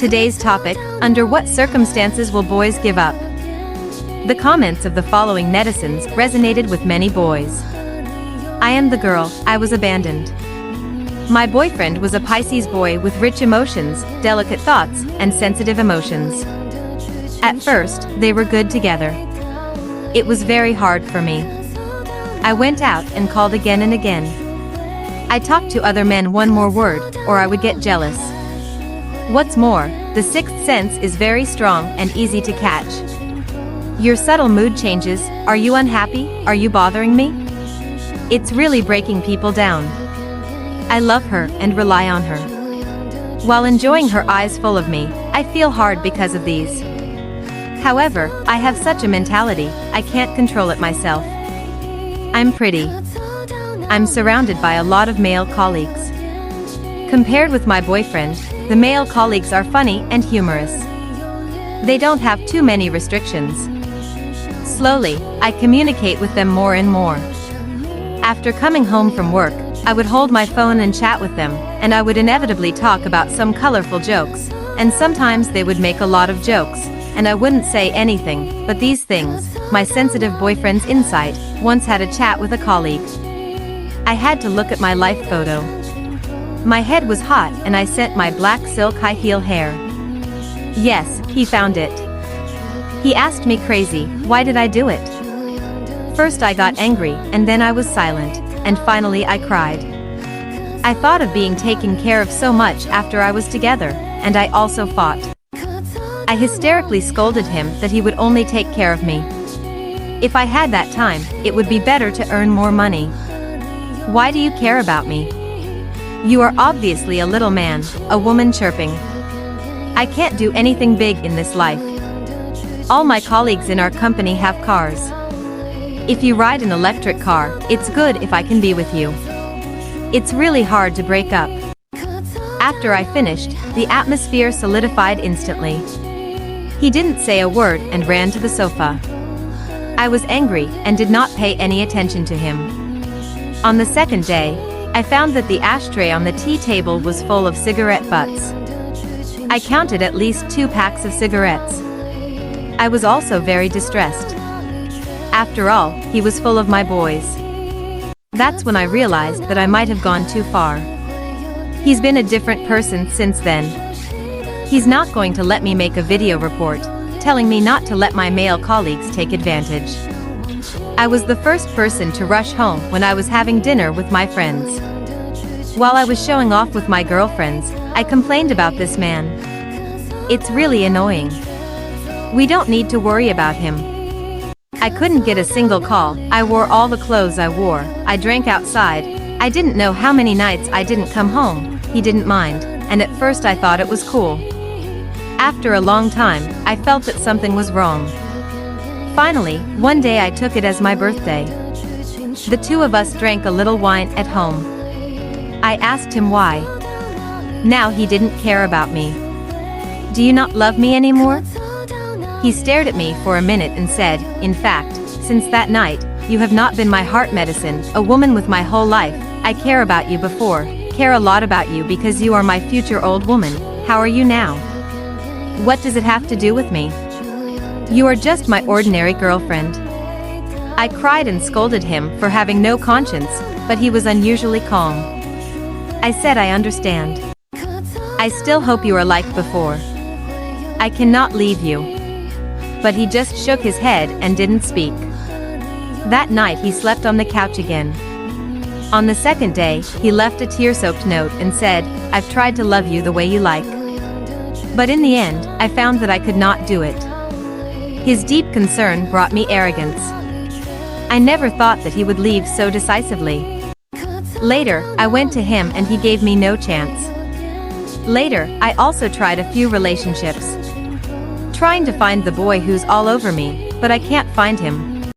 Today's topic, under what circumstances will boys give up? The comments of the following netizens resonated with many boys. I am the girl, I was abandoned. My boyfriend was a Pisces boy with rich emotions, delicate thoughts, and sensitive emotions. At first, they were good together. It was very hard for me. I went out and called again and again. I talked to other men one more word, or I would get jealous. What's more, the sixth sense is very strong and easy to catch. Your subtle mood changes. Are you unhappy? Are you bothering me? It's really breaking people down. I love her and rely on her. While enjoying her eyes full of me, I feel hard because of these. However, I have such a mentality, I can't control it myself. I'm pretty. I'm surrounded by a lot of male colleagues. Compared with my boyfriend, the male colleagues are funny and humorous. They don't have too many restrictions. Slowly, I communicate with them more and more. After coming home from work, I would hold my phone and chat with them, and I would inevitably talk about some colorful jokes, and sometimes they would make a lot of jokes, and I wouldn't say anything, but these things, my sensitive boyfriend's insight, once had a chat with a colleague. I had to look at my life photo. My head was hot and I sent my black silk high heel hair. Yes, he found it. He asked me crazy, why did I do it? First I got angry, and then I was silent, and finally I cried. I thought of being taken care of so much after I was together, and I also fought. I hysterically scolded him that he would only take care of me. If I had that time, it would be better to earn more money. Why do you care about me? You are obviously a little man, a woman chirping. I can't do anything big in this life. All my colleagues in our company have cars. If you ride an electric car, it's good if I can be with you. It's really hard to break up. After I finished, the atmosphere solidified instantly. He didn't say a word and ran to the sofa. I was angry and did not pay any attention to him. On the second day, I found that the ashtray on the tea table was full of cigarette butts. I counted at least 2 packs of cigarettes. I was also very distressed. After all, he was full of my boys. That's when I realized that I might have gone too far. He's been a different person since then. He's not going to let me make a video report, telling me not to let my male colleagues take advantage. I was the first person to rush home when I was having dinner with my friends. While I was showing off with my girlfriends, I complained about this man. It's really annoying. We don't need to worry about him. I couldn't get a single call, I wore all the clothes I wore, I drank outside, I didn't know how many nights I didn't come home, he didn't mind, and at first I thought it was cool. After a long time, I felt that something was wrong. Finally, one day I took it as my birthday. The two of us drank a little wine at home. I asked him why. Now he didn't care about me. Do you not love me anymore? He stared at me for a minute and said, in fact, since that night, you have not been my heart medicine, a woman with my whole life. I care about you before, care a lot about you because you are my future old woman. How are you now? What does it have to do with me? You are just my ordinary girlfriend. I cried and scolded him for having no conscience, but he was unusually calm. I said I understand. I still hope you are like before. I cannot leave you. But he just shook his head and didn't speak. That night he slept on the couch again. On the second day, he left a tear-soaked note and said, I've tried to love you the way you like. But in the end, I found that I could not do it. His deep concern brought me arrogance. I never thought that he would leave so decisively. Later, I went to him and he gave me no chance. Later, I also tried a few relationships. Trying to find the boy who's all over me, but I can't find him.